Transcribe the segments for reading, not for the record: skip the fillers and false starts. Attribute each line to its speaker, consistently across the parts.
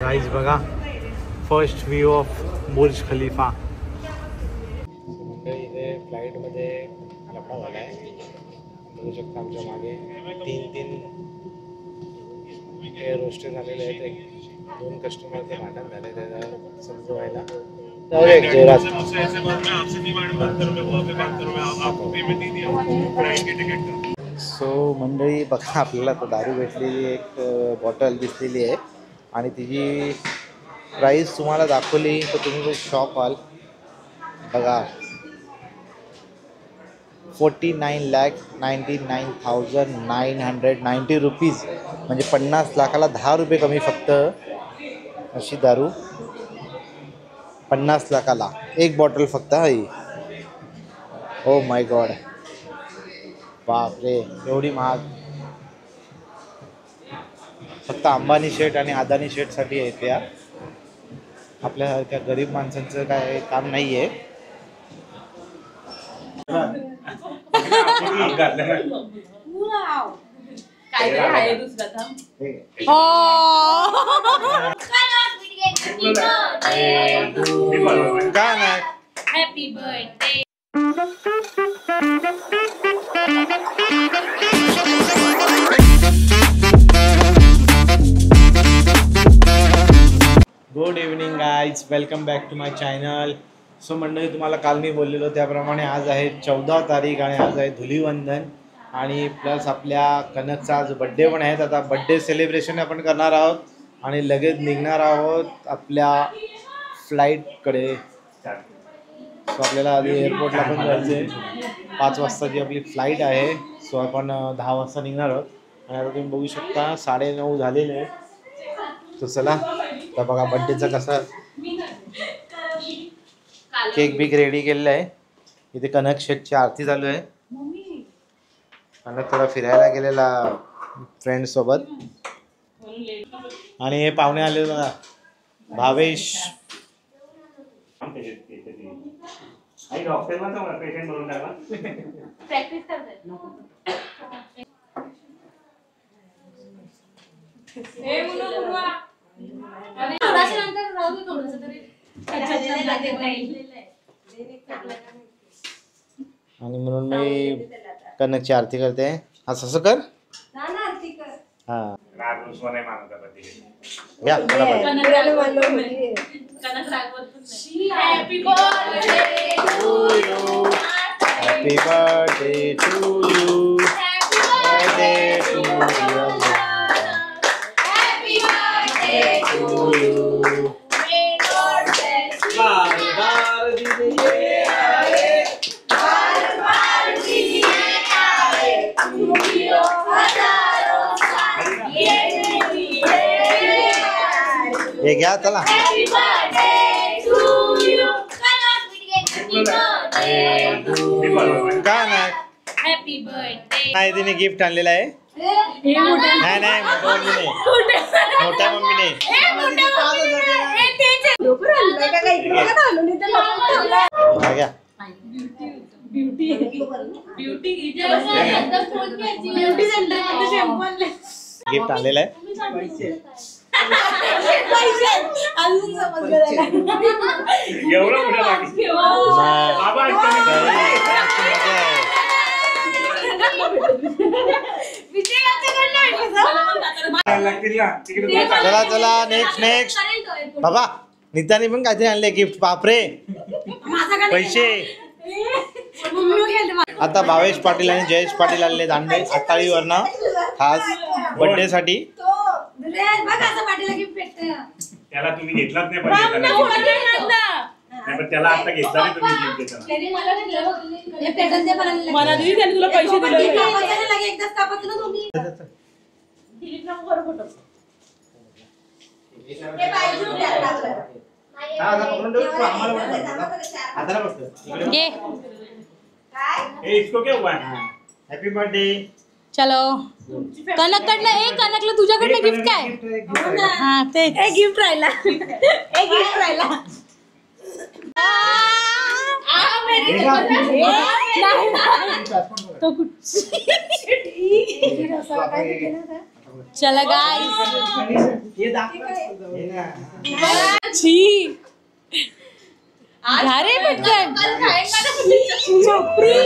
Speaker 1: Guys बघा first view of Burj Khalifa. इथे फ्लाईटमध्ये लफडा झाला आहे, बघू शकता आमच्या मागे तीन एअर होस्टेस आलेले आहेत, एक 2 कस्टमरचं भांडण झालं त्याला समजवायला। सो मंडळी बघा, आपल्याला तर दारू भेटलेली एक बॉटल दिसलेली आहे आणि तिची प्राइस तुम्हाला दाखवली तर तुम्ही खूप शॉक व्हाल। बघा 49,99,990 रुपीज, म्हणजे 50 लाखाला 10 रुपये कमी फक्त अशी दारू 50 लाखाला एक बॉटल फक्त आहे। ओ माय गॉड, बापरे एवढी महाग। फक्त अंबानी शेठ आणि अदानी शेठसाठी आहे त्या, आपल्यासारख्या गरीब माणसांचं काय काम नाही आहे।
Speaker 2: Happy birthday.
Speaker 1: Good evening guys, welcome back to my channel. So मंडळी, तुम्हाला काल मी बोललेलो त्याप्रमाणे आज आहे 14 तारीख आणि आज आहे धुलीवंदन आणि प्लस आपल्या कनकचा आज बड्डे पण आहे। आता बड्डे सेलिब्रेशन आपण करणार आहोत आणि लगेच निघणार आहोत आपल्या फ्लाईटकडे। सो आपल्याला आधी एअरपोर्टला पण जायचं आहे, 5 वाजताची आपली फ्लाईट आहे। सो आपण 10 वाजता निघणार आहोत आणि आता तुम्ही बघू शकता 9:30 झालेले आहे। तो चला तर बघा बड्डेचा कसा केक बिक रेडी केलेला आहे। इथे कनक शेठची आरती चालू आहे, कनक थोडा फिरायला गेलेला फ्रेंड सोबत आणि हे पाहुणे आले बघा, भावेश आणि म्हणून मी कनकची आरती करते। असं कर, हा घ्या
Speaker 2: happy birthday to you,
Speaker 1: happy birthday to you, birthday to you,
Speaker 2: happy birthday to you, may God bless you, बार दीजिए आए, खुशियों हजारों साल ये दीजिए।
Speaker 1: हे घ्या चला।
Speaker 2: Happy birthday to you, happy birthday.
Speaker 1: नाही तिने गिफ्ट आणलेलं आहे। नाही नाही, मोठ्या मम्मीने घ्या। गिफ्ट आणलेलं आहे। चला चला नेक्स्ट बाबा, निताने पण काहीतरी आणले गिफ्ट। बापरे पैसे। आता भावेश पाटील आणि जयेश पाटील आलेले दांडे आताळीवरनं खास बर्थडे साठी।
Speaker 3: त्याला तुम्ही घेतलाच नाही, पण त्याला आता घेतला नाही तुम्ही गिफ्ट देताना।
Speaker 4: मला दिली त्याने, तुला पैसे दिले।
Speaker 3: इसको क्या हुआ है?
Speaker 1: Happy birthday.
Speaker 4: चलो कनककडनं एक, कनकला तुझ्याकडनं गिफ्ट काय? हा ते एक गिफ्ट राहिला, एक गिफ्ट राहिला। तो चला गाइस छी घारे पटकन छपरी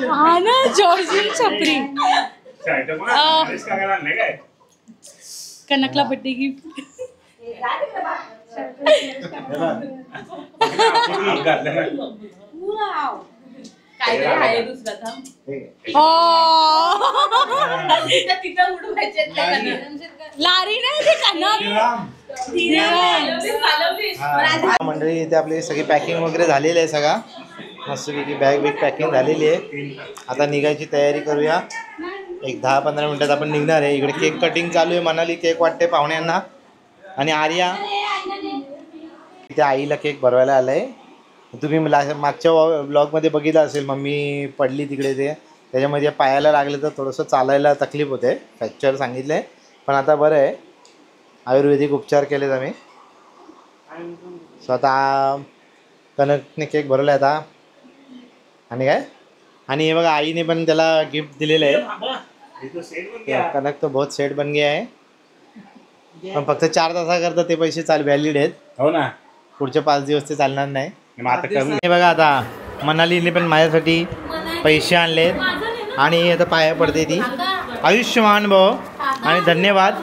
Speaker 4: हा ना जॉर्जियन छपरी कनकला बर्थडे गिफ्ट लारी नाही ते कनक
Speaker 1: मंडळी इथे आपली सगळी पॅकिंग वगैरे झालेली आहे. सगळा मस्तपैकी बॅग बिग पॅकिंग झालेली आहे. आता निघायची तयारी करूया. एक 10-15 मिनिटात आपण निघणार आहे. इकडे केक कटिंग चालू आहे. मनाली केक वाटते पाहुण्यांना. आणि आर्या इथे आईला केक भरवायला आलाय. तुम्ही मागच्या ब्लॉगमध्ये बघितलं असेल मम्मी पडली तिकडे ते त्याच्यामध्ये पायाला लागलं तर थोडंसं चालायला तकलीफ होते. फ्रॅक्चर सांगितलं आहे पण आता बरं आहे. आयुर्वेदिक उपचार केलेत आम्ही. स्वतः कनकने केक भरवला आता. आणि काय आणि हे बघा आईने पण त्याला गिफ्ट दिलेलं आहे. कनक तो बहुत सेट बन गया आहे. पण फक्त 4 तासाकरता ते पैसे व्हॅलिड आहेत.
Speaker 3: हो ना
Speaker 1: पुढचे 5 दिवस ते चालणार नाही. हे बघा आता मनालीने पण माझ्यासाठी पैसे आणलेत आणि आता पाया पडते ती. आयुष्यमान भाऊ आणि धन्यवाद.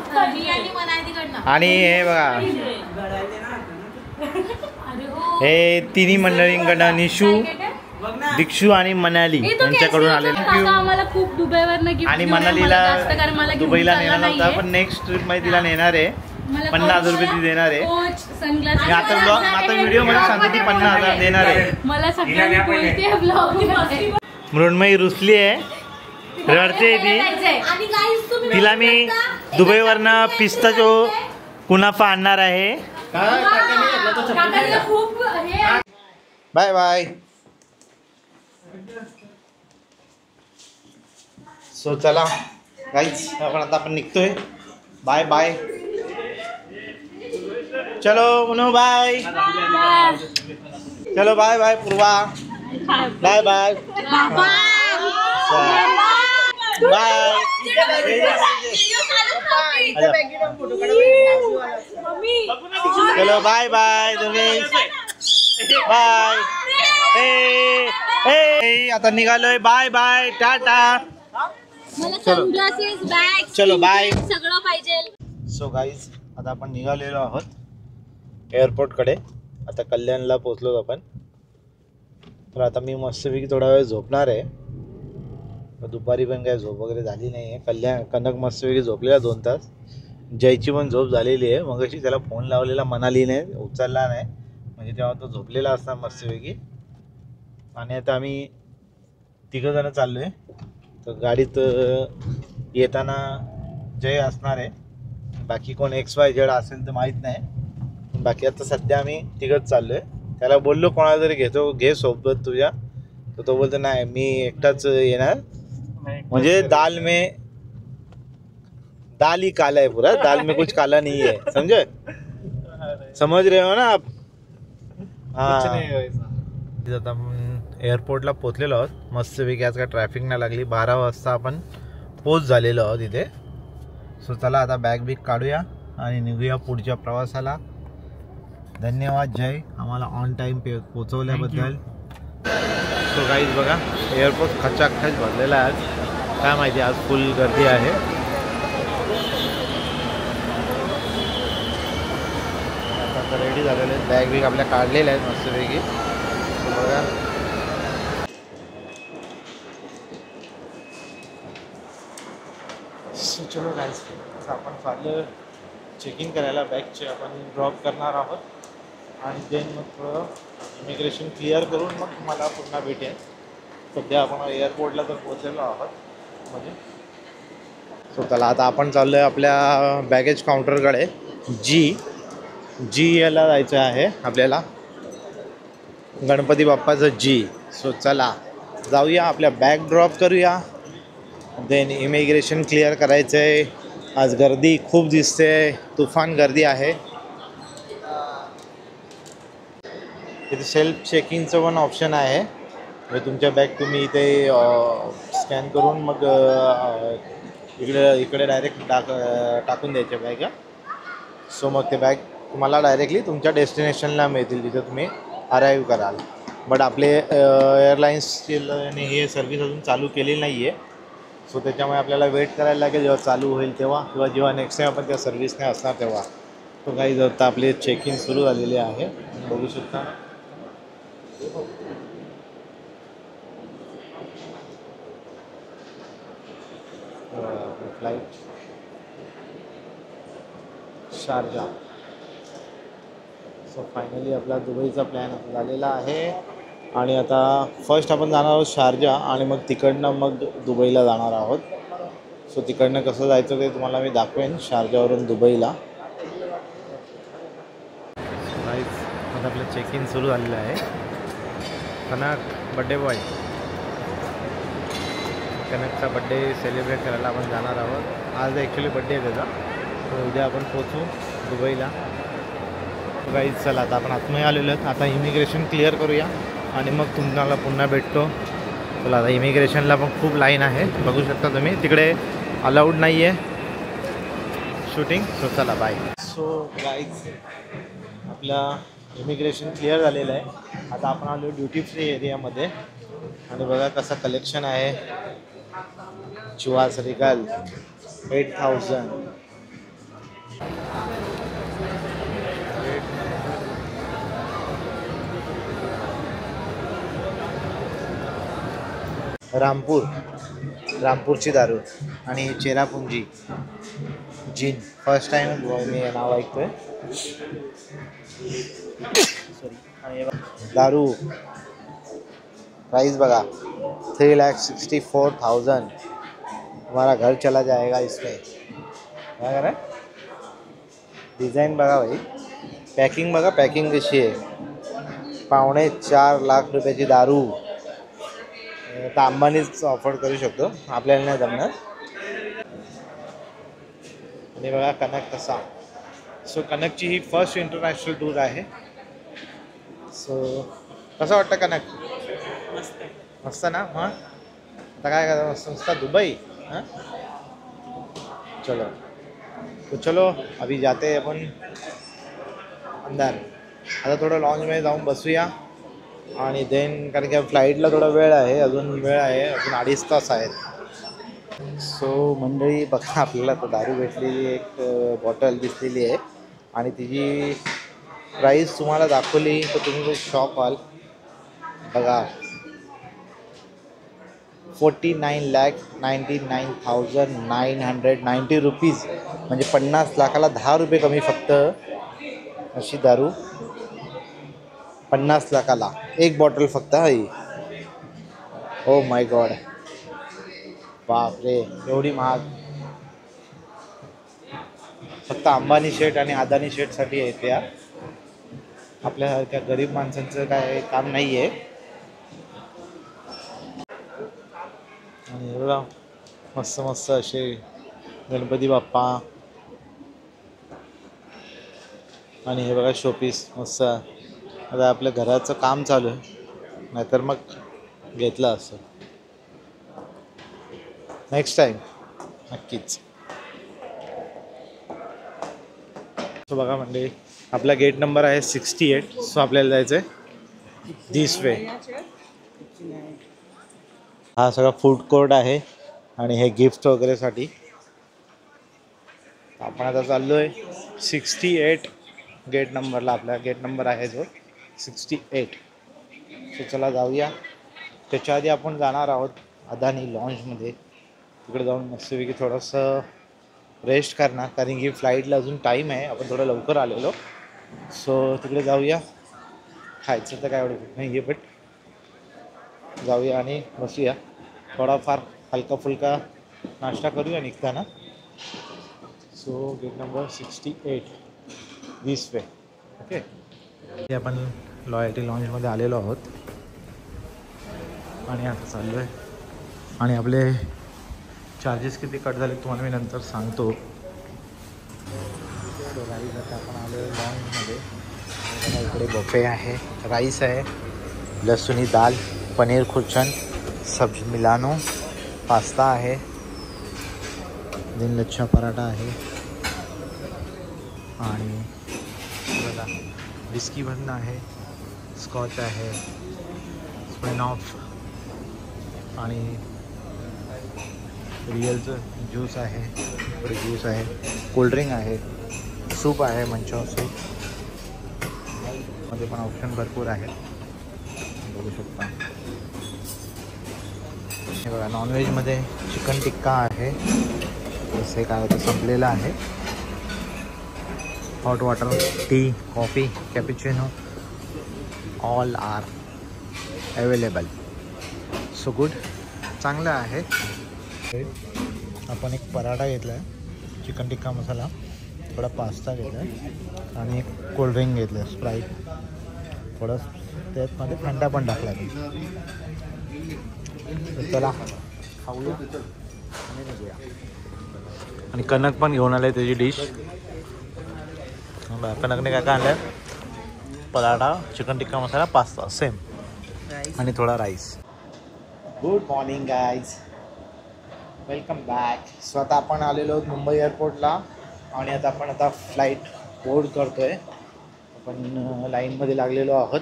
Speaker 1: आणि हे बघा हे तिन्ही मंडळींकडनं निशू दीक्षू आणि मनाली यांच्याकडून आलेले.
Speaker 4: आम्हाला खूप दुबईवरनं गिफ्ट
Speaker 1: आणि मनालीला दुबईला नेणार नव्हता पण नेक्स्ट ट्रिप मध्ये तिला नेणार आहे. 50,000 रुपये ती देणार आहे. आता व्हिडिओ मध्ये सांगते ती 50,000 देणार आहे.
Speaker 4: मला सगळ्यांनी
Speaker 1: मृण्मयी रुसली आहे रडते ती. तिला मी दुबईवरनं पिस्ताचो कुनाफा आणणार आहे. Bye bye. सो चला गाईज आपण निघतोय. Bye bye. चलो उनो बाय. चलो bye bye Purva. Bye bye bye. चलो बाय बाय तुम्ही बाय. आता निघालोय. Bye bye Tata. चलो बाय.
Speaker 4: सगळं पाहिजे.
Speaker 1: सो गाईज आता आपण निघालेलो आहोत एअरपोर्टकडे. आता कल्याणला पोचलो आपण. तर आता मी मस्तपैकी थोडा वेळ झोपणार आहे. दुपारी पण काही झोप वगैरे झाली नाही आहे. कनक मस्तपैकी झोपलेला 2 तास. जयची पण झोप झालेली आहे. मग अशी त्याला फोन लावलेला मनालीने उचलला नाही म्हणजे तेव्हा तो झोपलेला असता मस्तपैकी. आणि आता आम्ही 3 जण चाललो आहे. तर गाडीत येताना जय असणार आहे. बाकी कोण XYZ असेल तर माहीत नाही. बाकी आता सध्या आम्ही 3च चाललो आहे. त्याला बोललो कोणाला जरी घे सोबत तुझ्या तर तो बोलतो नाही मी एकटाच येणार. म्हणजे दाल ही काला है पूरा. दाल में कुछ काला नहीं है. समझ रहे हो ना आप. हाँ आता एअरपोर्टला पोचलेलो आहोत. मस्तपैकी आज काय ट्रॅफिक नाही लागली. 12 वाजता आपण पोच झालेलो आहोत इथे. सो चला आता बॅग बिग काढूया आणि निघूया पुढच्या प्रवासाला. धन्यवाद जय आम्हाला ऑन टाईम पोचवल्याबद्दल. सो गाईज बघा एअरपोर्ट खचाखच भरलेला आहे आज. काय माहिती आज फुल गर्दी आहे. आता रेडी झालेले आहेत. बॅग बिग आपल्या काढलेल्या आहेत मस्तपैकी. बघा चलो गाईज आता आपण चाललं चेकिंग करायला. बॅगचे आपण ड्रॉप करणार आहोत आणि देन मग थोडं इमिग्रेशन क्लिअर करून मग तुम्हाला पुन्हा भेटेल. सध्या आपण एअरपोर्टला तर पोहोचलेलो आहोत म्हणजे. सो चला आता आपण चाललो आहे आपल्या बॅगेज काउंटरकडे. जी याला जायचं आहे आपल्याला. गणपती बाप्पाचं जी. सो चला जाऊया आपल्या बॅग ड्रॉप करूया. देन इमिग्रेशन क्लिअर करायचं आहे. आज गर्दी खूप दिसते. तुफान गर्दी आहे. इथे सेल्फ चेकिंगचं पण ऑप्शन आहे. म्हणजे तुमच्या बॅग तुम्ही इथे स्कॅन करून मग इकडे डायरेक्ट टाकून द्यायचे बॅग. सो मग ते बॅग तुम्हाला डायरेक्टली तुमच्या डेस्टिनेशनला मिळतील जिथे तुम्ही अराईव्ह कराल. बट आपले एअरलाईन्सची हे सर्विस अजून चालू केलेली नाही आहे. सो त्याच्यामुळे आपल्याला वेट करायला लागेल जेव्हा चालू होईल तेव्हा, किंवा जेव्हा नेक्स्ट टाईम आपण त्या सर्विस नाही असणार तेव्हा. तो काही आता आपले चेक इन सुरू झालेले आहे, बघू शकता. Flight Sharjah. सो फायनली आपला दुबईचा प्लॅन झालेला आहे आणि आता फर्स्ट आपण जाणार आहोत शारजा आणि मग तिकडनं मग दुबईला जाणार आहोत. सो तिकडनं कसं जायचं ते तुम्हाला मी दाखवेन शारजावरून दुबईला. आता आपलं चेक इन सुरू झालेलं आहे. कनक बड्डे बॉय, कनकचा बड्डे सेलिब्रेट करायला आपण जाणार आहोत. आज ॲक्च्युली बड्डे आहे त्याचा. तर उद्या आपण पोचू दुबईला. गाईज चला आता आपण आतमध्ये आलेलो आहेत. आता इमिग्रेशन क्लिअर करूया आणि मग तुम्हाला पुन्हा भेटतो. चला आता इमिग्रेशनला पण खूप लाईन आहे, बघू शकता तुम्ही. तिकडे अलाउड नाही आहे शूटिंग. सो चला बाय. सो गाईज आपला इमिग्रेशन क्लिअर झालेलं आहे. आता आपण आलो ड्युटी फ्री एरियामध्ये आणि बघा कसं कलेक्शन आहे. चुवास रिगल 8000. रामपूरची दारू आणि चेरापुंजी जिन. फर्स्ट टाइम मी नाव ऐकतोय. सॉरी. आणि दारू प्राइस बघा 3,64,000. हमारा घर चला जाएगा इसमें. काय करा डिझाईन बघा भाई. पॅकिंग बघा, पॅकिंग कशी आहे. 4.5 लाख रुपयाची दारू. तर अंबानीच ऑफर करू शकतो, आपल्याला नाही जमणार. आणि बघा कनक कसा. सो कनकची ही फर्स्ट इंटरनॅशनल टूर आहे. सो कसं वाटतं कनक? मस्त ना. मग आता काय करा, मस्त मस्त दुबई. हां चलो तो चलो अभी जाते अपन अंदर. आता थोडं लॉन्जमध्ये जाऊन बसूया आणि देन, कारण की फ्लाईटला थोडा वेळ आहे, अजून 2.5 तास आहेत. सो मंडळी बघा, आपल्याला तर दारू भेटलेली एक बॉटल दिसलेली आहे आणि तिची प्राईस तुम्हाला दाखवली तर तुम्ही खूप शॉक व्हाल. बघा 49,99,990 रुपीज. म्हणजे 50 लाखाला 10 रुपये कमी फक्त. अशी दारू 50 लाखाला एक बॉटल फक्त आहे. ओ माय गॉड, बापरे एवढी महाग. फक्त अंबानी शेठ आणि अदानी शेठसाठी आहे त्या. आपल्यासारख्या गरीब माणसांचं काय काम नाही आहे. आणि एवढा मस्त मस्त असे गणपती बाप्पा आणि हे बघा शोपीस मस्त. आता आपल्या घराचं काम चालू आहे, नाहीतर मग घेतलं असं. नेक्स्ट टाईम नक्कीच. सो बघा म्हणजे आपला गेट नंबर आहे 68. सो आपल्याला जायचं आहे दिस वे. हा सगळा फूड कोर्ट आहे आणि हे गिफ्ट वगैरेसाठी. आपण आता चाललो आहे 68 गेट नंबरला. आपला गेट नंबर आहे जो 68. सो चला जाऊया. त्याच्या आधी आपण जाणार आहोत अदानी लॉन्जमध्ये. तिकडे जाऊन मस्तपैकी थोडंसं रेस्ट करणार, कारण की फ्लाईटला अजून टाईम आहे. आपण थोडं लवकर आलेलो. सो तिकडे जाऊया. खायचं तर काय एवढं नाही आहे, बट जाऊया आणि बसूया. थोडाफार हलका फुलका नाश्ता करूया निघताना. So gate number 68 this way. Okay. आपण लॉयल्टी लॉन्जमध्ये आलेलो आहोत आणि आता चाललो आहे. आणि आपले चार्जेस किती कट झाले तुम्हाला मी नंतर सांगतो. सो राईस आता आपण आलो आहे लॉन्जमध्ये. इकडे बफे आहे, राईस आहे, लसुनी दाल, पनीर खुर्चन, सब्जी मिलानो, पास्ता आहे, देन लच्छा पराठा आहे आणि बघा विस्की भरणं आहे, स्कॉच आहे, स्मिनॉफ आणि रिअलचं ज्यूस आहे, इकडे ज्यूस आहे, कोल्ड्रिंक आहे, सूप आहे, मंचाव सूप मध्ये पण ऑप्शन भरपूर आहेत बघू शकता. हे बघा नॉनव्हेजमध्ये चिकन टिक्का आहे, जसे काय होतं संपलेलं आहे. Hot water, tea, coffee, cappuccino all are available. So good, चांगलं आहे. आपण एक पराठा घेतला आहे, चिकन टिक्का मसाला, थोडा पास्ता घेतला आहे आणि एक कोल्ड्रिंक घेतलं आहे, स्प्राईट, थोडं त्यामध्ये फंटा पण टाकला आहे. तर चला खाऊया आणि निघूया. आणि कनक पण घेऊन आलं आहे त्याची डिश. कनकने काय काय आणलं आहे? Paratha, chicken tikka masala, pasta same आणि थोडा rice. Good morning guys, welcome back. So आता आपण आलेलो आहोत मुंबई एअरपोर्टला आणि आता आपण फ्लाईट बोर्ड करतो आहे. आपण लाईनमध्ये लागलेलो आहोत.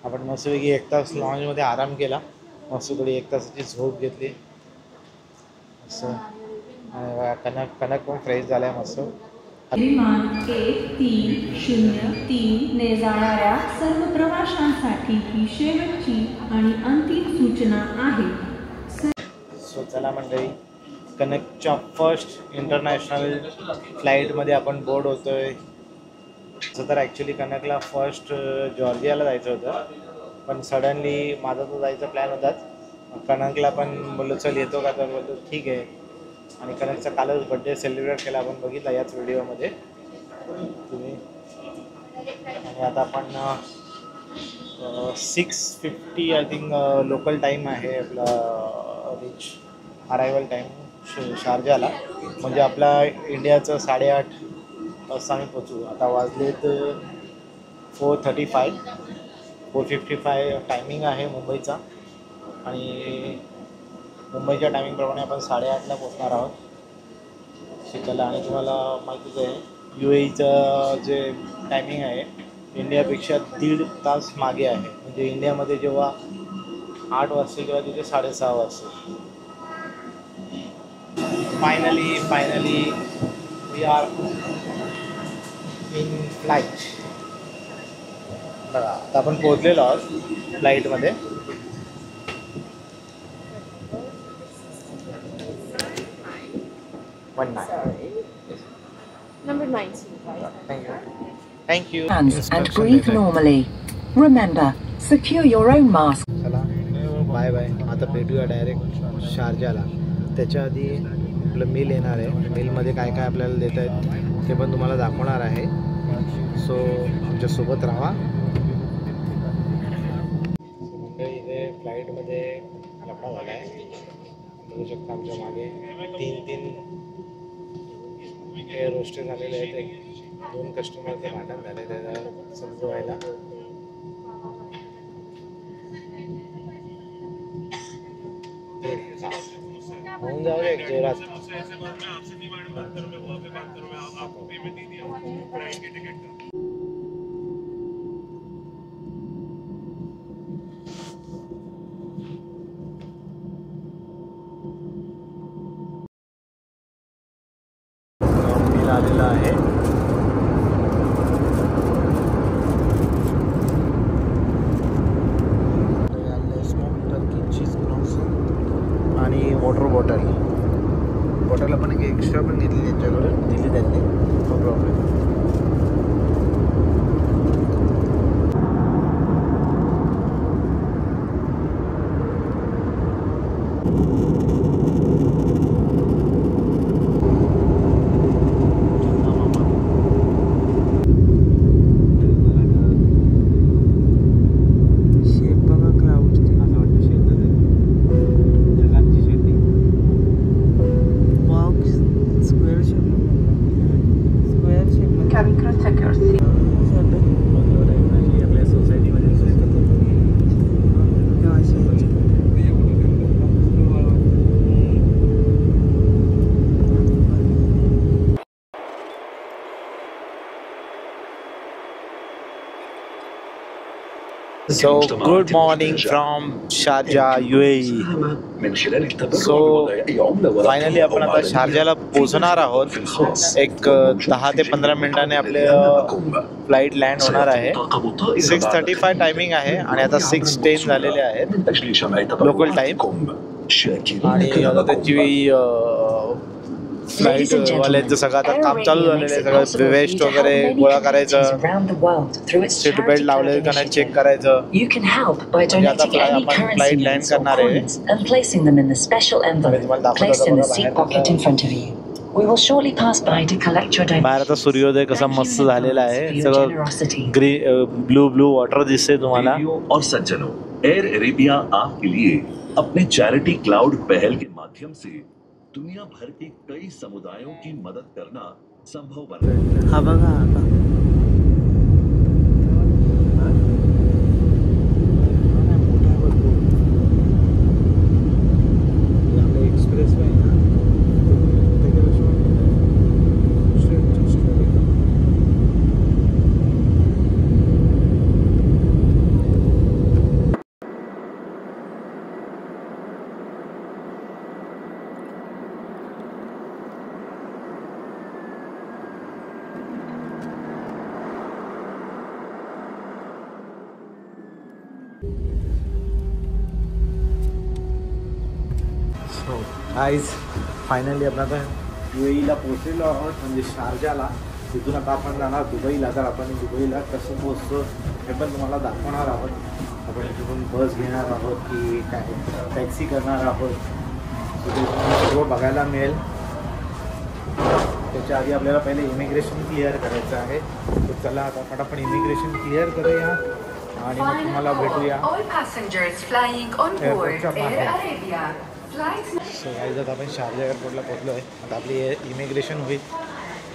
Speaker 1: आपण मस्तपैकी 1 तास लॉन्जमध्ये आराम केला, मस्त थोडी 1 तासाची झोप घेतली असं. कनक पण फ्रेश झाला आहे मस्त.
Speaker 5: विमान 1303 ने जाणाऱ्या सर्व प्रवाशांसाठी ही शेवटची आणि अंतिम सूचना आहे.
Speaker 1: सो चला मंडळी, कनकच्या फर्स्ट इंटरनॅशनल फ्लाईटमध्ये आपण बोर्ड होतो आहे. तसं तर ॲक्च्युली कनकला फर्स्ट जॉर्जियाला जायचं होतं, पण सडनली माझा तो जायचा प्लॅन होताच. कनकला पण बोललो चल येतो का, तर बोलतो ठीक आहे. आणि कनकचा कालच बड्डे सेलिब्रेट केला, आपण बघितला याच व्हिडिओमध्ये तुम्ही. आणि आता आपण 6:50 आय थिंक लोकल टाईम आहे आपला रिच अरायवल टाईम शारजाला, म्हणजे आपला इंडियाचं 8:30 वाजता आम्ही पोचू. आता वाजलेत 4:55 टायमिंग आहे मुंबईचा आणि मुंबईच्या टायमिंगप्रमाणे आपण 8:30ला पोचणार आहोत शिकायला. आणि तुम्हाला माहितीच आहे UAEचं जे टायमिंग आहे इंडियापेक्षा 1.5 तास मागे आहे. म्हणजे इंडियामध्ये जेव्हा 8 वाजता तेव्हा तिथे 6:30 वाजता. Finally we are in flight. बघा आता आपण पोहोचलेलो आहोत फ्लाईटमध्ये.
Speaker 2: Number 19.
Speaker 1: Thank you.
Speaker 5: Hands and breathe normally. Remember, secure your own mask.
Speaker 1: चला बाय बाय. आता भेटूया डायरेक्ट शारजाला. त्याच्या आधी आपलं मिल येणार आहे. मिलमध्ये काय काय आपल्याला देत आहेत ते पण तुम्हाला दाखवणार आहे. सो आमच्यासोबत राहा. इथे फ्लाईटमध्ये लफडा झाला आहे, बघू शकता आमच्या मागे 3 एअर होस्टेस आलेले आहेत. 2 कस्टमरचे भांडण झाले त्याला समजवायला. होऊन जाऊ एक जोरात. आलेला आहे आणि वॉटर बॉटल आपण एक एक्स्ट्रा पण घेतली त्यांच्याकडे, दिली त्यांनी, no problem. So good morning from Sharjah, UAE. So finally आपण आता शारजाला पोहोचणार आहोत. एक 10 ते 15 मिनिटांनी आपले फ्लाईट लँड होणार आहे. 6:35 टायमिंग आहे आणि आता 6:10 झालेले आहेत लोकल टाईम. आणि आता त्याची फ्लाईट वाल्यांचं सगळं आता काम चालू झालेलं आहे. सगळं वेस्ट वगैरे गोळा करायचं, सीट बेल्ट लावले का नाही चेक करायचं. म्हणजे आता आपण फ्लाईट लँड करणार आहे. बाहेर आता सूर्योदय कसा मस्त झालेला आहे. सगळं ब्लू वॉटर दिसते तुम्हाला.
Speaker 6: और सज्जनों, एयर अरेबिया आपके लिए अपने चैरिटी क्लाउड पहल के माध्यम से दुनिया भर के कई समुदायों की मदद करना संभव बन रहा है.
Speaker 1: हा बघा एक्सप्रेस वे ना गाईज फायनली आपण आता UAEला पोहोचलेलो आहोत, म्हणजे शारजाला. तिथून आता आपण जाणार दुबईला. तर आपण दुबईला कसं पोहोचतो हे पण तुम्हाला दाखवणार आहोत. आपण इथून बस घेणार आहोत की काय टॅक्सी करणार आहोत ते सर्व बघायला मिळेल. त्याच्या आधी आपल्याला पहिले इमिग्रेशन क्लिअर करायचं आहे. तर चला आता आपण इमिग्रेशन क्लिअर करूया आणि मग तुम्हाला भेटूया एअरपोर्टच्या बाहेर. सो गाईज आता आपण शारजा एअरपोर्टला पोहोचलो आहे. आता आपली इमिग्रेशन होईल.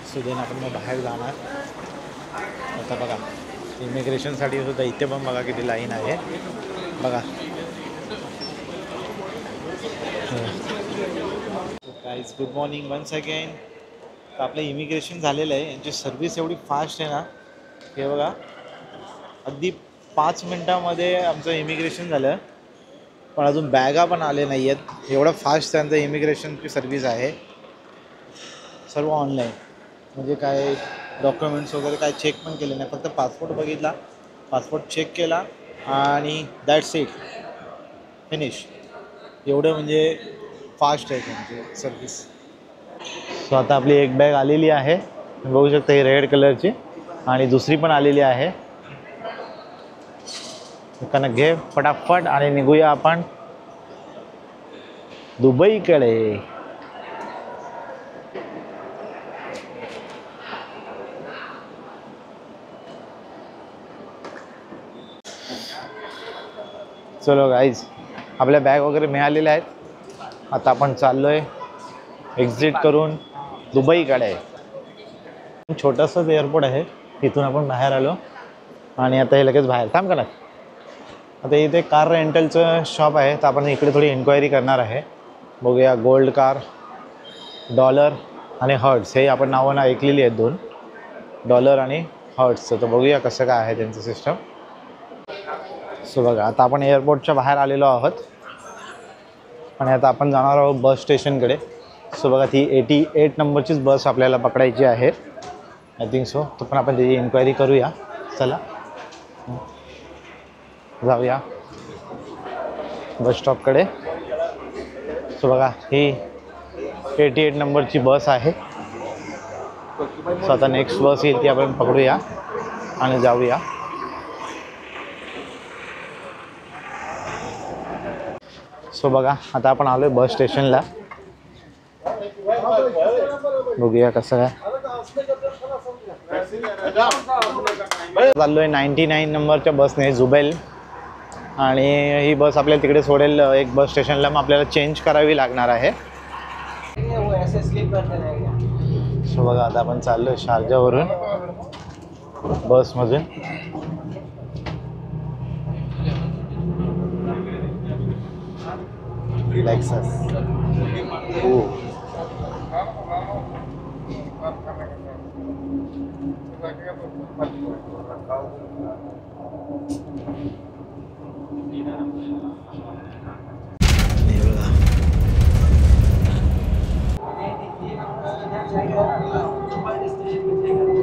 Speaker 1: सो देन आपण मग बाहेर जाणार. आता बघा इमिग्रेशनसाठी सुद्धा इथे पण बघा किती लाईन आहे बघा. Guys good morning once again. तर आपलं इमिग्रेशन झालेलं आहे. यांची सर्व्हिस एवढी फास्ट आहे ना, हे बघा अगदी 5 मिनटामध्ये आमचं इमिग्रेशन झालं. पण अजून बॅगा पण आले नाही आहेत. एवढं फास्ट त्यांचं इमिग्रेशनची सर्व्हिस आहे. सर्व ऑनलाईन, म्हणजे काय डॉक्युमेंट्स वगैरे काय चेक पण केले नाही. फक्त पासपोर्ट बघितला, पासपोर्ट चेक केला आणि दॅट्स इट, फिनिश. एवढं म्हणजे फास्ट आहे त्यांची सर्व्हिस. सो आता आपली एक बॅग आलेली आहे, बघू शकता ही रेड कलरची, आणि दुसरी पण आलेली आहे. कणक घे फटाफट आणि निघूया आपण दुबईकडे. चलो गाईज, आपल्या बॅग वगैरे मिळालेल्या आहेत. आता आपण चाललो आहे एक्झिट करून दुबईकडे. छोटंसंच एअरपोर्ट आहे. इथून आपण बाहेर आलो आणि आता हे लगेच बाहेर थांब कणक. आता इथे कार रेंटलचं शॉप आहे, तर आपण इकडे थोडी इन्क्वायरी करणार आहे. बघूया गोल्ड कार, डॉलर आणि हर्ट्स, हे आपण नावं ऐकलेली आहेत, 2 डॉलर आणि हर्ट्सचं. तर बघूया कसं काय आहे त्यांचं सिस्टम. सो बघा आता आपण एअरपोर्टच्या बाहेर आलेलो आहोत आणि आता आपण जाणार आहोत बस स्टेशनकडे. सो बघा ती 88 नंबरचीच बस आपल्याला पकडायची आहे, आय थिंक सो. तो पण आपण त्याची इन्क्वायरी करूया. चला जाऊया बस स्टॉपकडे. सो बघा ही 88 नंबरची बस आहे. सो आता नेक्स्ट बस येईल ती आपण पकडूया आणि जाऊया. सो बघा आता आपण आलो आहे बस स्टेशनला. बघूया कसं काय. चाललो आहे 99 नंबरच्या बसने, जुबेल. आणि ही बस आपल्याला तिकडे सोडेल एक बस स्टेशनला, मग आपल्याला चेंज करावी लागणार आहे. सो बघा आता आपण चाललो आहे शारजावरून बसमधून. लेक्सस. हो हे बघा.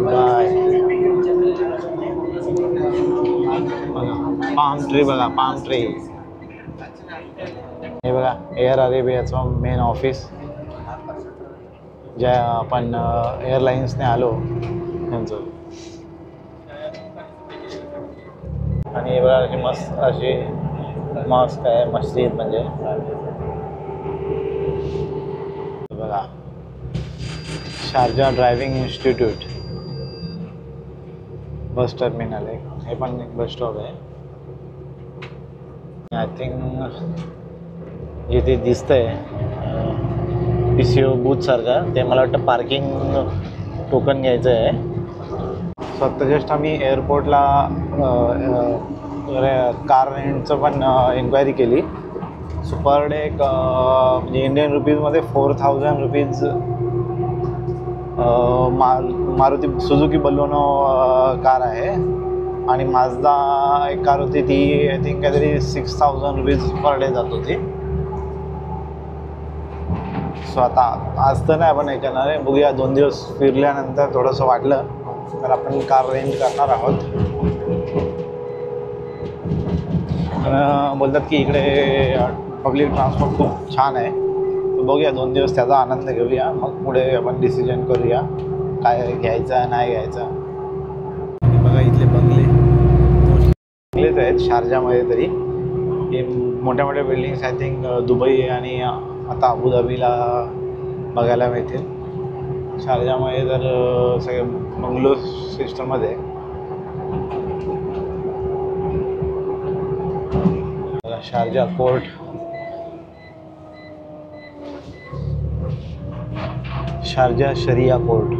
Speaker 1: बाय. पाम ट्री बघा, पाम ट्री. हे बघा एअर अरेबियाचं मेन ऑफिस, ज्या आपण एअरलाइन्सने आलो त्यांचं. आणि हे बघा अशी मस्त आहे मस्जिद. म्हणजे बघा Sharjah driving institute bus terminal आहे. हे पण एक बस स्टॉप आहे. आय थिंक जिथे दिसतंय PCO बूथ सारखं, ते मला वाटतं पार्किंग टोकन घ्यायचं आहे. सो आत्ता जस्ट आम्ही एअरपोर्टला कार रेंटचं पण इन्क्वायरी केली. सो पर डे एक म्हणजे इंडियन रुपीजमध्ये 4000 rupees Maruti Suzuki Baleno car आहे. आणि माझदा एक कार होती ती आय थिंक काहीतरी 6000 रुपीज पर डे जात होती. सो आता आज तर नाही आपण हे करणार आहे, बघूया 2 दिवस फिरल्यानंतर थोडंसं वाटलं तर आपण कार रेंट करणार आहोत. बोलतात की इकडे पब्लिक ट्रान्सपोर्ट खूप छान आहे. बघूया 2 दिवस त्याचा आनंद घेऊया, मग पुढे आपण डिसिजन करूया काय घ्यायचं नाही घ्यायचं. बघा इथले बंगलेच आहेत शारजामध्ये. तरी हे मोठ्या मोठ्या बिल्डिंग्स आय थिंक दुबई आणि आता अबुधाबीला बघायला मिळतील. शारजामध्ये तर सगळे बंगलो सिस्टममध्ये. शारजा कोर्ट, शारजा शरिया कोर्ट.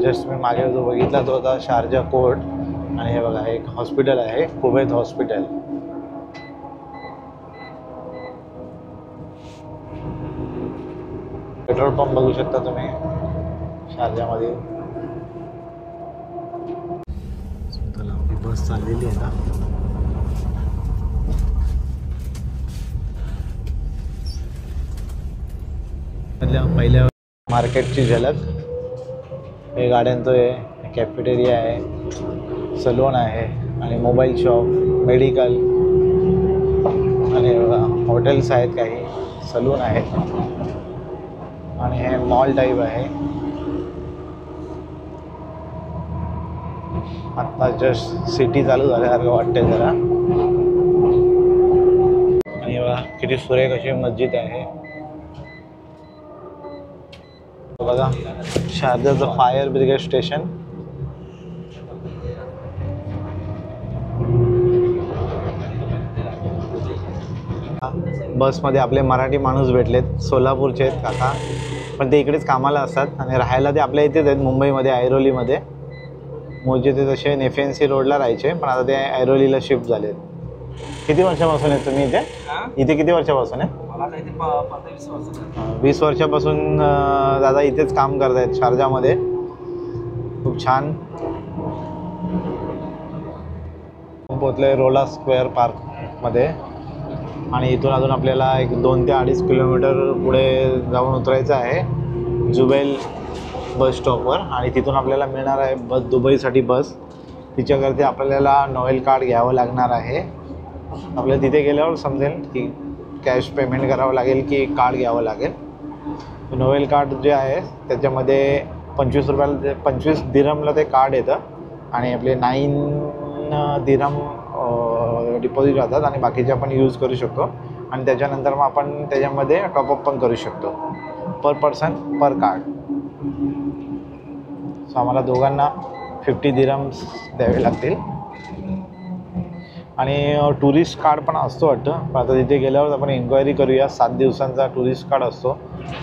Speaker 1: जस्ट मी मागे जो बघितला तो होता शारजा कोर्ट. आणि हे बघा एक हॉस्पिटल आहे, कुवैत हॉस्पिटल. पेट्रोल पंप बघू शकता तुम्ही शारजामध्ये. बस चाललेली आहे आता. पहिल्या मार्केटची झलक. हे गाड्यांचं आहे, कॅफेटेरिया आहे, सलून आहे आणि मोबाईल शॉप, मेडिकल आणि हॉटेल्स आहेत, काही सलून आहेत आणि हे मॉल टाईप आहे. आत्ता जस्ट सिटी चालू झाल्यासारखं वाटते जरा. आणि बघा किती सुरेख अशी मस्जिद आहे. बघा शारजाचं फायर ब्रिगेड स्टेशन. बसमध्ये आपले मराठी माणूस भेटलेत, सोलापूरचे आहेत काका, पण ते इकडेच कामाला असतात आणि राहायला ते आपल्या इथेच आहेत मुंबईमध्ये, ऐरोलीमध्ये. मूळचे ते तसे नेफेन्सी रोडला राहायचे, पण आता ते ऐरोलीला शिफ्ट झालेत. किती वर्षापासून आहेत तुम्ही इथे? इथे किती वर्षापासून आहे? 20 वर्षापासून दादा इथेच काम करत आहेत शारजामध्ये. खूप छान. पोचले रोला स्क्वेअर पार्कमध्ये आणि इथून अजून आपल्याला एक 2 ते 2.5 किलोमीटर पुढे जाऊन उतरायचं आहे जुबैल बस स्टॉपवर. आणि तिथून आपल्याला मिळणार आहे बस, दुबईसाठी बस. तिच्याकरता आपल्याला नोवेल कार्ड घ्यावं लागणार आहे. आपल्याला तिथे गेल्यावर समजेल की कॅश पेमेंट करावं लागेल की कार्ड घ्यावं लागेल. नोवेल कार्ड जे आहे त्याच्यामध्ये 25 रुपयाला 25 दिरहमला ते कार्ड येतं आणि आपले 9 दिरहम डिपॉझिट राहतात आणि बाकीचे आपण यूज करू शकतो. आणि त्याच्यानंतर मग आपण त्याच्यामध्ये टॉपअप पण करू शकतो पर पर्सन पर कार्ड. सो आम्हाला दोघांना 50 दिरहम्स द्यावे लागतील. आणि टुरिस्ट कार्ड पण असतो वाटतं, पण आता तिथे गेल्यावर आपण इन्क्वायरी करूया. 7 दिवसांचा टुरिस्ट कार्ड असतो,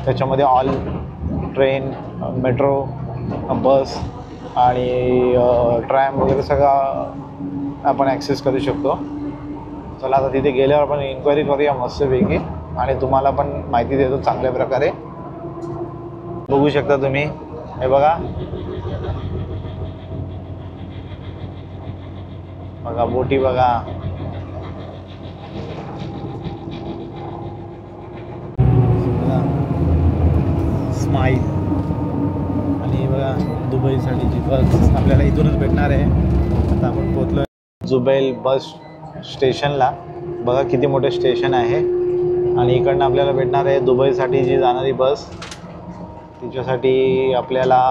Speaker 1: त्याच्यामध्ये ऑल ट्रेन, मेट्रो, बस आणि ट्रॅम वगैरे सगळं आपण ॲक्सेस करू शकतो. चला आता तिथे गेल्यावर आपण इन्क्वायरी करूया मस्तपैकी आणि तुम्हाला पण माहिती देतो चांगल्या प्रकारे. बघू शकता तुम्ही, हे बघा बघा बोटी बघा. स्माईल आणि बघा दुबईसाठीची बस आपल्याला इथूनच भेटणार आहे. आता आपण पोहोचलो जुबैल बस स्टेशनला. बघा किती मोठे स्टेशन आहे आणि इकडनं आपल्याला भेटणार आहे दुबईसाठी जी जाणारी बस. तिच्यासाठी आपल्याला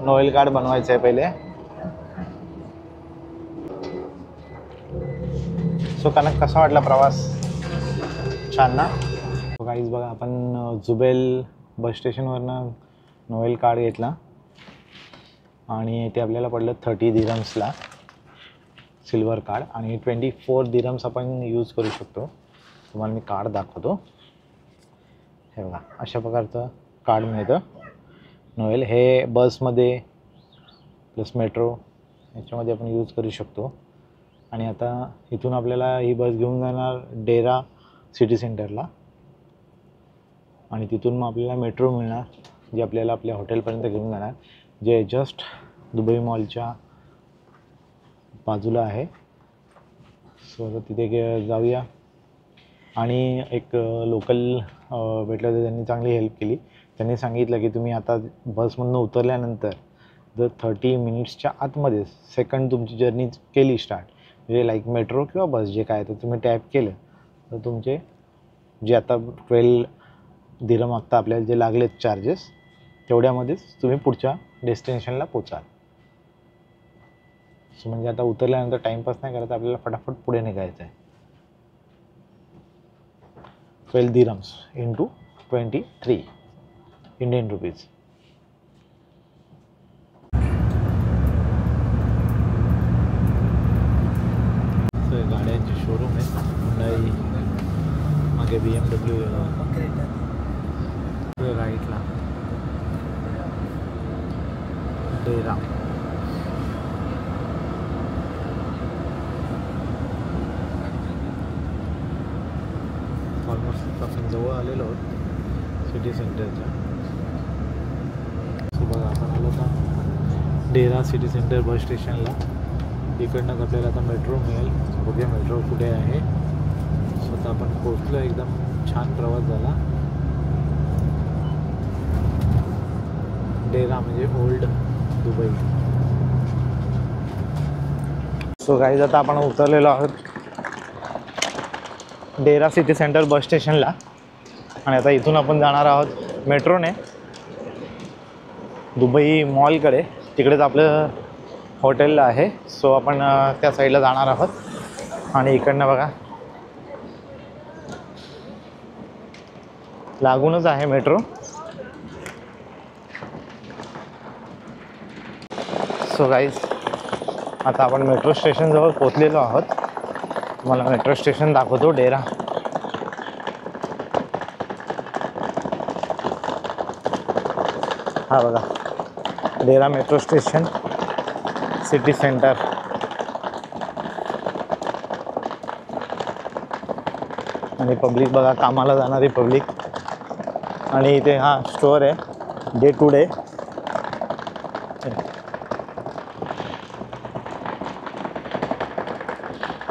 Speaker 1: नोएल कार्ड बनवायचं आहे पहिले. सो कनक कसा वाटला प्रवास? छान ना. गाईज बघा आपण जुबैल बस स्टेशनवरनं नोएल कार्ड घेतला आणि ते आपल्याला पडलं 30 दिरम्सला सिल्वर कार्ड आणि 24 दिरम्स आपण यूज करू शकतो. तुम्हाला मी कार्ड दाखवतो. हे बघा अशा प्रकारचं कार्ड मिळतं नोएल. हे बसमध्ये प्लस मेट्रो याच्यामध्ये आपण यूज करू शकतो. आणि आता इथून आपल्याला ही बस घेऊन जाणार डेरा सिटी सेंटरला आणि तिथून मग आपल्याला मेट्रो मिळणार जी आपल्याला आपल्या हॉटेलपर्यंत घेऊन जाणार, जे जस्ट दुबई मॉलच्या बाजूला आहे. सो आता तिथे जाऊया. आणि एक लोकल भेटलं तर त्यांनी चांगली हेल्प केली. त्यांनी सांगितलं की तुम्ही आता बसमधून उतरल्यानंतर जर 30 मिनिट्सच्या आतमध्ये सेकंड तुमची जर्नी केली स्टार्ट, म्हणजे लाईक मेट्रो किंवा बस जे काय तर तुम्ही टॅप केलं तर तुमचे जे आता 12 दिरम आत्ता आपल्याला जे लागलेत चार्जेस तेवढ्यामध्येच तुम्ही पुढच्या डेस्टिनेशनला पोचाल. सो म्हणजे आता उतरल्यानंतर टाईमपास नाही करायचा, आपल्याला फटाफट पुढे निघायचं आहे. 12 दिरम्स इंटू 23 इंडियन रुपीज. गाड्यांचे शोरूम आहे. हुंडाई मागे BMW राईटला डेरा. ऑलमोस्ट आपण जवळ आलेलो आहोत सिटी सेंटरच्या. सो बघा आपण आलो आता डेरा सिटी सेंटर बस स्टेशनला. इकडनंच आपल्याला आता मेट्रो मिळेल. बघूया मेट्रो कुठे आहे. स्वतः आपण पोहोचलो. एकदम छान प्रवास झाला. डेरा म्हणजे ओल्ड दुबई. सो गाईज आता आपण उतरलेलो आहोत डेरा सिटी सेंटर बस स्टेशनला आणि आता इथून आपण जाणार आहोत मेट्रोने दुबई मॉलकडे. तिकडेच आपलं हॉटेलला आहे. सो आपण त्या साईडला जाणार आहोत आणि इकडनं बघा लागूनच आहे मेट्रो. सो गाईज आता आपण मेट्रो स्टेशनजवळ पोचलेलो आहोत. तुम्हाला मेट्रो स्टेशन दाखवतो डेरा. हा बघा डेरा मेट्रो स्टेशन सिटी सेंटर. आणि पब्लिक बघा कामाला जाणारी पब्लिक. आणि इथे हा स्टोअर आहे डे टू डे.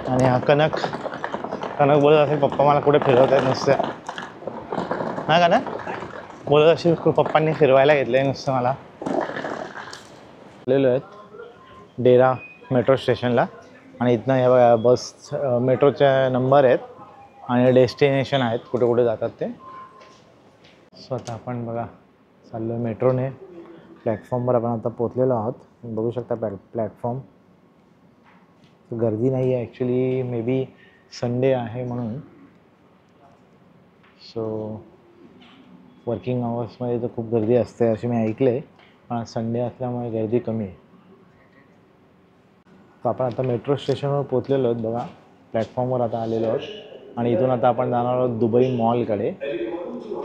Speaker 1: आणि हा कनक बोलत असेल पप्पा मला कुठे फिरवत आहेत नुसतं. हा कनक बोलत असेल पप्पांनी फिरवायला घेतलं आहे नुसतं मला. आलेलो आहेत डेरा मेट्रो स्टेशनला आणि इथनं हे बघा बस मेट्रोचे नंबर आहेत आणि डेस्टिनेशन आहेत कुठे कुठे जातात ते. सो आता आपण बघा चाललो मेट्रोने. प्लॅटफॉर्मवर आपण आता पोचलेलो आहोत. बघू शकता प्लॅटफॉर्म. गर्दी नाही आहे ॲक्च्युली. मे बी संडे आहे म्हणून. सो वर्किंग आवर्समध्ये तर खूप गर्दी असते असे मी ऐकले आहे, पण संडे असल्यामुळे गर्दी कमी आहे. तर आपण आता मेट्रो स्टेशनवर पोचलेलो आहोत बघा. प्लॅटफॉर्मवर आता आलेलो आहोत आणि इथून आता आपण जाणार आहोत दुबई मॉलकडे.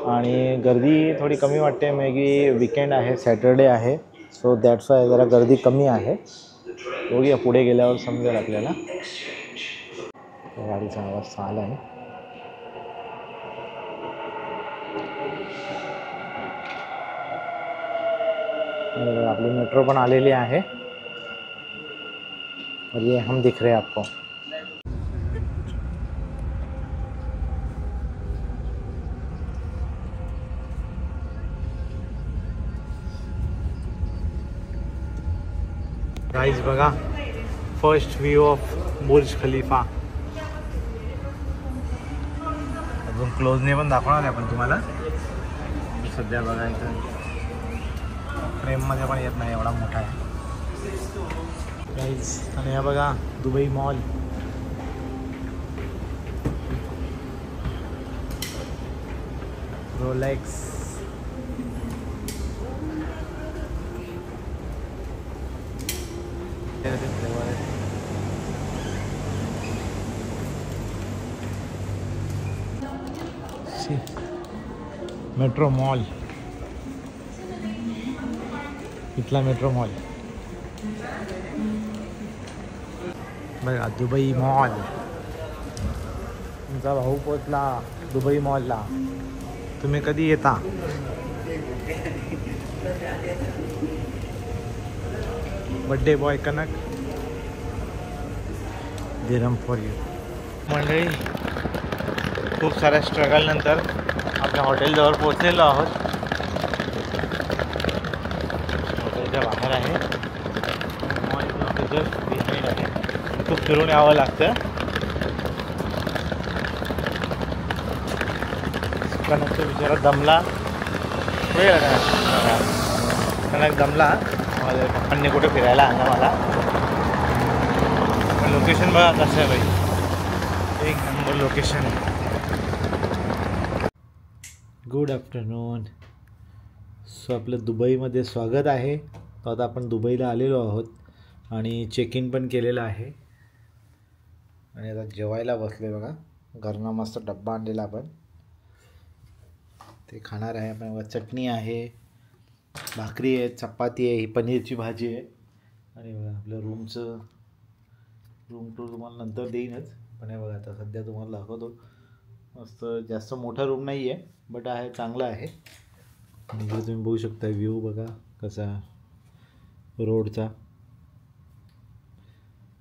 Speaker 1: आणि गर्दी थोडी कमी वाटते. मे बी विकेंड आहे, सॅटर्डे आहे. सो दॅट्स वाय जरा गर्दी कमी आहे. बघूया पुढे गेल्यावर समजेल आपल्याला. गाडीचा आवाज आला आहे. आपली मेट्रो पण आलेली आहे और ये हम दिख रहे हैं आपको. गाइस बघा first view of Burj Khalifa. अजून क्लोजने पण दाखवणार आहे आपण तुम्हाला. सध्या बघा इथं फ्रेममध्ये पण येत नाही, एवढा मोठा आहे गाइस. आणि हा बघा Dubai mall. Rolex. Metro mall. इथला मेट्रो मॉल बघा. Dubai mall. तुमचा भाऊ पोचला दुबई मॉलला. तुम्ही कधी येता? Birthday boy Kanak. दिरम फॉर यू. मंडळी खूप साऱ्या स्ट्रगल नंतर आपल्या हॉटेलजवळ पोचलेलो आहोत. हॉटेलच्या बाहेर आहे. मॉल जस्ट बिहाइंड आहे. खूप फिरून यावं लागतं. कनकच्या विचारात दमला. वेळ कनक दमला. माझ्या पप्पांनी कुठे फिरायला आणलं मला. लोकेशन बघा कसं आहे बाई, एक नंबर लोकेशन आहे. Good afternoon. सो आपलं दुबईमध्ये स्वागत आहे. आता आपण दुबईला आलेलो आहोत आणि चेक इन पण केलेलं आहे आणि आता जेवायला बसले बघा. घरनं मस्त डब्बा आणलेला आपण, ते खाणार आहे आपण. बघा चटणी आहे, भाकरी आहे, चपाती आहे, ही पनीरची भाजी आहे. आणि बघा आपलं रूम टूर तुम्हाला नंतर देईनच, पण हे बघा आता सध्या तुम्हाला दाखवतो. मस्त जास्त मोठा रूम नाही आहे बट आहे, चांगला आहे. आणि इकडे तुम्ही बघू शकता व्ह्यू बघा कसा रोडचा.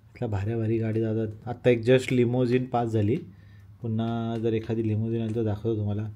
Speaker 1: इथल्या भाऱ्या भारी गाडी जातात. आत्ता एक जस्ट लिमोजिन पास झाली. पुन्हा जर एखादी लिमोजिन आली तर दाखवतो तुम्हाला.